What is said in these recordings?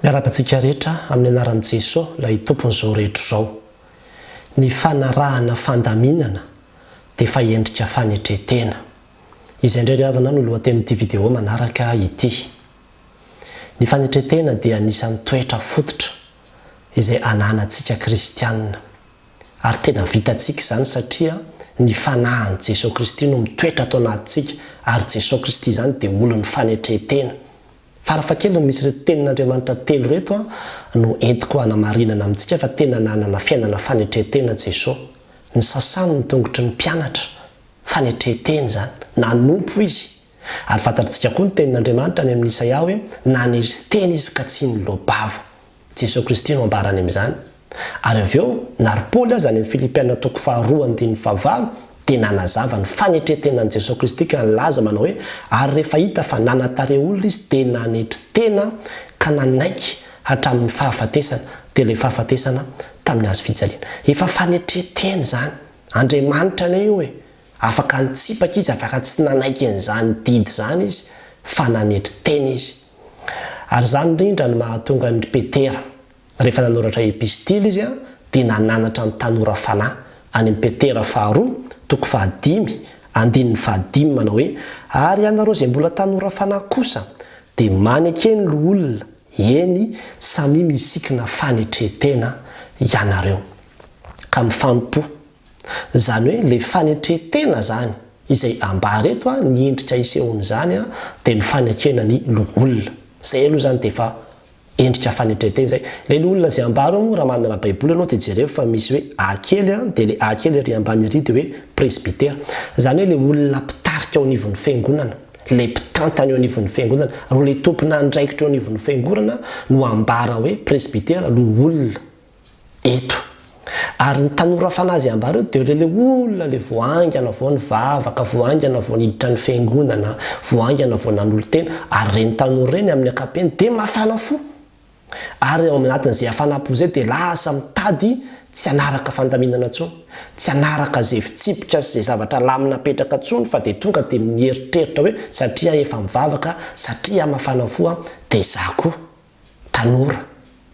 Miarabantsika rehetra amin'ny anaran'i Jesosy ilay tompon'izao rehetra izao. Ny fanarahana fandaminana dia fahendrika fanetren-tena. Izay indray ry havana no lohatenin'ity vidéo manaraka ity. Ny fanetren-tena dia anisan'ny toetra fototra izay ananantsika kristianina. Ary tena vitantsika izany satria ny fanahin'i Jesosy Kristy no mitoetra atao anatintsika ary Jesosy Kristy izany dia olon'ny fanetren-tena. Farafahakeliny misy reto tenin'Andriamanitra telo reto no entiko hanamarinana amintsika fa tena nanana fiainana fanetren-tena Jesosy. Ny sasany ny tongotry ny mpianatra fanetren-tena izany, nanompo izy. Ary fantatritsika koa ny tenin'Andriamanitra any amin'ny Isaia hoe nanezy tena izy ka tsy nilobava. Jesosy Kristy no ambarany amin'izany. Ary avy eo nary Paoly azy any amin'ny Filipiana toko 2:9 dia nanazava ny fanetren-tenan'i Jesosy Kristy ka nilaza manao hoe ary rehefa hita fa nanatare olona izy dia nanetry tena ka nanaiky hatramin'ny fahafatesana dia ilay fahafatesana tamin'ny hazo fijaliana. Efa fanetren-tena izany. Andriamanitra ane io hoe afaka nitsipaka izy, afaka tsy nanaiky an'izany didy izany izy fa nanetry tena izy. Ary izany indrindra no mahatonga ny Petera rehefa nanoratra epistily izy dia nananatra ny tanora fanahy any amin'ny Petera 2:5 manao hoe ary ianareo izay mbola tanora fanahy kosa dia maneke ny loholona eny samia misikina fanetren-tena ianareo ka mifanompoa. Izany hoe le fanetren-tena zany izay ambary eto ny endrika isehony zany dia ny fanekena ny loholona. Zay aloha zany dia efa endrika fanetren-tena zay. Le loholona izay ambary moa raha manana baiboly ianao dia jereo fa misy hoe akely dia le akely ry ambany ry dia hoe presbytera. Izany hoe le olona mpitarika ao anivon'ny fiangonana, le mpitantana eo anivon'ny fiangonana, ro le tompona andraikitra eo anivon'ny fiangonana no ambara hoe presbytera, loholona eto. Ary ny tanora fanahy izay ambara eo dia le olona le voangana vao nivavaka, voangana vao niditra ny fiangonana, voangana vao nanolo-tena, ary reny tanora reny amin'ny ankapobeny dia mafana fo. Ary ao anatin'izay hafanampo izay dia lasa mitady tsy hanaraka fandaminana intsony, tsy hanaraka izay fitsipika sy izay zavatra lamina petraka intsony fa dia tonga dia mieritreritra hoe satria efa mivavaka, satria mafana fo dia izaho koa tanora,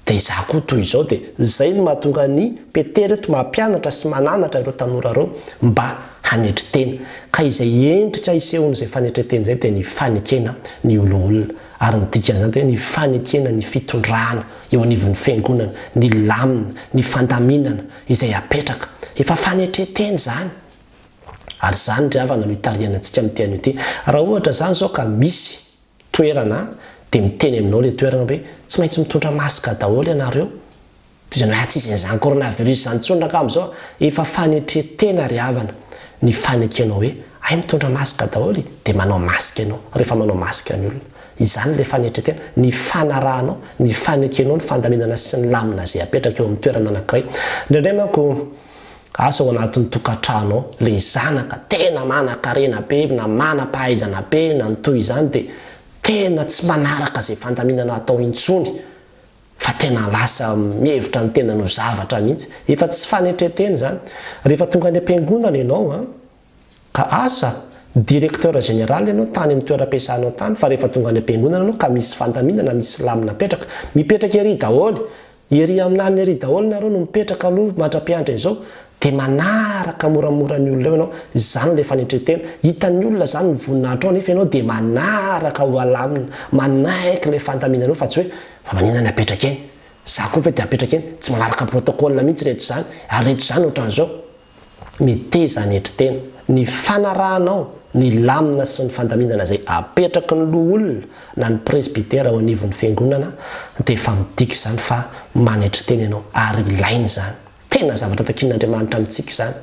dia izaho koa toy izao. Dia izay no mahatonga ny Petera eto mampianatra sy mananatra ireo tanora ireo mba hanetry tena. Ka izay endrika isehony izay fanetren-tena izay dia ny fanekena ny oloholona. Ary ny dikan'izany dia ny fanekena ny fitondrana eo anivon'ny fiangonana, ny lamina, ny fandaminana izay apetraka. Efa fanetren-tena izany. Ary izany ry havana no hitariana antsika amin'ity anio ity. Raha ohatra izany izao ka misy toerana dia miteny aminao ilay toerana hoe tsy maintsy mitondra masika daholo ianareo. Toy izany hoe tsy izy an'izany coronavirus izany tsondra ka amin'izao. Efa fanetren-tena ry havana ny fanekenao hoe ay mitondra masika daholo dia manao masika ianao rehefa manao masika ny olona. Izany le fanetren-tena, ny fanarahanao, ny fanekenao, ny fandaminana sy ny lamina izay apetraka eo amin'ny toerana anankiray. Indraindray manko asa ao anatin'ny tokantrano ao, le zanaka tena manan-karena be na manam-pahaizana be na ny toy izany dia tena tsy manaraka izay fandaminana atao intsony fa tena lasa mihevitra ny tena no zavatra mihitsy. Efa tsy fanetren-tena izany. Rehefa tonga any am-piangonana ianao ka asa directeur général ianao tany amin'ny toeram-piasanao tany, fa rehefa tonga any am-piangonana ianao ka misy fandaminana, misy lamina petraka, mipetraka ery daholo, ery aminany ery daholo nareo no mipetraka aloha mandra-pianatra izao dia manaraka moramora ny olona eo ianao. Izany le fanetren-tena. Hitan'ny olona izany ny voninahitra ao nefa ianao dia manaraka ho alamina, manaiky le fandaminana fa tsy hoe fa maninona ny apetraka eny, za koa fa dia apetraka eny, tsy manaraka protocole mihitsy reto izany, ary reto izany ohatran'izao. Miteza hanetry-tena. Ny fanarahanao, ny lamina sy ny fandaminana izay apetraka ny loholona na ny presbytera ao anivon'ny fiangonana dia efa midika izany fa manetry-tena ianao ary ilainy izany. Tena zavatra takian'Andriamanitra amintsika izany.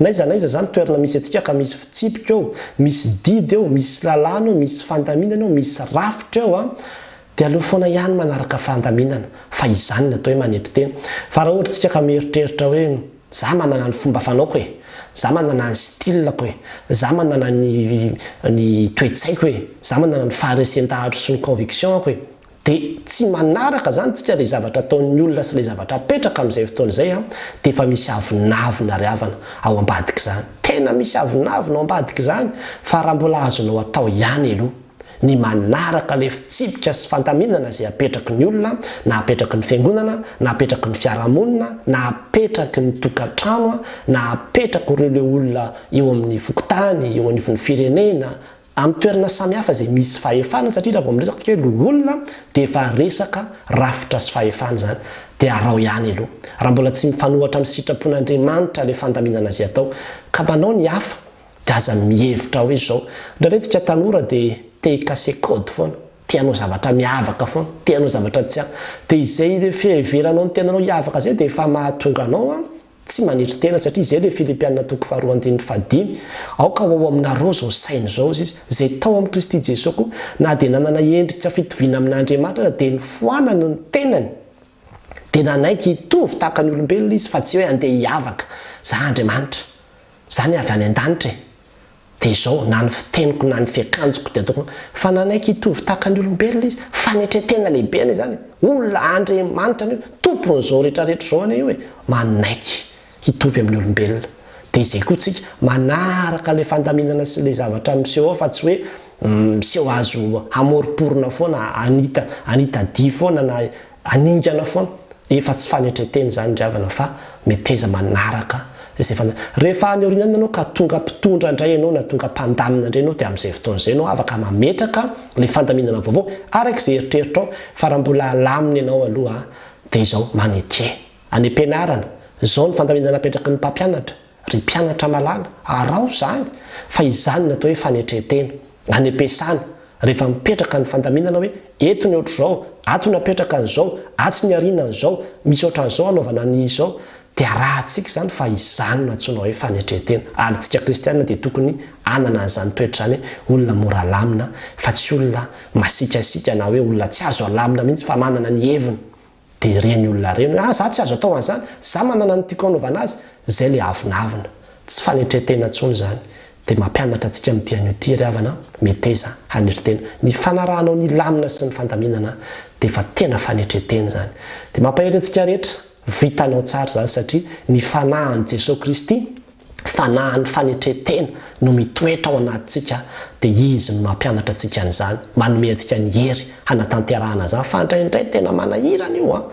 Naiza izany toerana misy antsika ka misy fitsipika eo, misy didy eo, misy lalàna eo, misy fandaminana eo, misy rafitra eo dia aleo foana ihany manaraka fandaminana fa izany natao hoe manetry-tena. Fa raha ohatra tsika ka mieritreritra hoe za manana ny fomba fanaoko za manana ny stylako za manana ny toetsaiko za manana ny faharesen-tahatra sy ny convictionako dia tsy manaraka zany tsika le zavatra ataon'ny olona sy le zavatra apetraka amin'izay fotoana izay dia efa misy avonavona ry havana ao ambadika izany. Tena misy avonavona ao ambadika izany fa raha mbola azonao atao ihany aloha ny manaraka le fitsipika sy fandaminana zay apetraky ny olona na apetraky ny fiangonana na apetraky ny fiarahamonina na apetraky ny tokantrano na apetraky ireo le olona eo amin'ny fokotany eo anivon'ny firenena amin'ny toerana samihafa zay misy fahefana satria raha vao miresakantsika hoe loholona dia efa resaka rafitra sy fahefana zany dia arao ihany aloha raha mbola tsy mifanohatra amin'ny sitrapon'Andriamanitra le fandaminana zay atao ka manao ny hafa dia aza mihevitra hoe zao ndraretsika tanora dia te kase kody foana tianao zavatra miavaka foana tianao zavatra tsy dia izay le fiheveranao ny tenanao hiavaka zay dia efa mahatonga anao tsy manetry tena satria izay le Filipianina 4:5 aoka ao aminareo zao saina zao izy zay tao amin'ny Kristy Jesosy koa na dia nanana endrika fitoviana amin'Andriamanitra dia ny foanany ny tenany dia nanaiky hitovy tahaka ny olombelona izy fa tsy hoe andeha hiavaka za Andriamanitra zany avy any an-danitra dia zao na ny fiteniko na ny fiakanjoko dia ataoko fa nanaiky hitovy tahaka ny olombelona izy fanetretena lehibe ane zany olona Andriamanitra ny tompon'izao rehetrarehetra zao ane io hoe manaiky hitovy amin'ny olombelona dia izay koa tsika manaraka le fandaminana sy le zavatra miseho fa tsy hoe miseho azo amoriporona foana anita di foana na aningana foana efa tsy fanetreteny zany ry havana fa meteza manaraka rehefa any aoriana anao ka tonga mpitondra indray ianao na tonga mpandamina indray ianao dia amin'izay fotoan'izay ianao afaka mametraka le fandaminana vaovao arak'izay eritreritrao fa raha mbola alamina ianao aloha dia izao maneke any am-pianarana izao ny fandaminana apetraky ny mpampianatra ry mpianatra malala arao zany fa izany natao hoe fanetretena any am-piasana rehefa mipetraka ny fandaminana hoe eto ny ohatr' zao ato ny apetraka an'izao atsy ny ariana an'izao misy ohatran'izao anaovana ny izao dia rahantsika zany fa izany no antsoina hoe fanetretena ary tsika kristianina dia tokony anana an'izany toetra zany hoe olona mora lamina fa tsy olona masikasika na hoe olona tsy azo alamina mihitsy fa manana ny heviny dia reny olona reny za tsy azo atao an'izany za manana ny tiako anaovana azy zay le avonavina tsy fanetretena ntsony zany dia mampianatra antsika midian'io ty ry havana meteza hanetretena ny fanarahanao ny lamina sy ny fandaminana dia efa tena fanetretena zany dia mampahery antsika rehetra vitanao tsara zany satria ny fanahin'i Jesosy Kristy fanahin'ny fanetretena no mitoetra ao anatintsika dia izy no mampianatra antsika an'izany manome antsika ny hery hanatanterahana zany fa indraindray tena manahirana io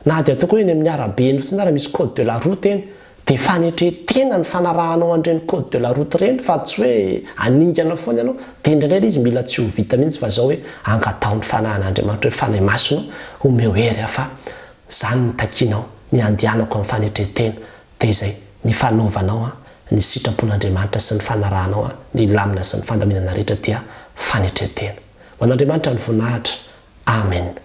na dia ataoko hoe ny amin'ny arabe ny fotsiny raha misy code de la route eny dia fanetretena ny fanarahanao an'ireny code de la route reny fa tsy hoe aningana foana ianao dia indraindray izy mila tsy ho vita mihitsy fa zao hoe angatao ny fanahin'Andriamanitra hoe fanahy masina omeo hery fa zany ny takinao ny andehanako amin'ny fanetretena dia izay ny fanaovanao ny sitrapon'Andriamanitra sy ny fanarahanao ny lamina sy ny fandaminana rehetra dia fanetretena. Man'Andriamanitra ny voninahitra. Amen.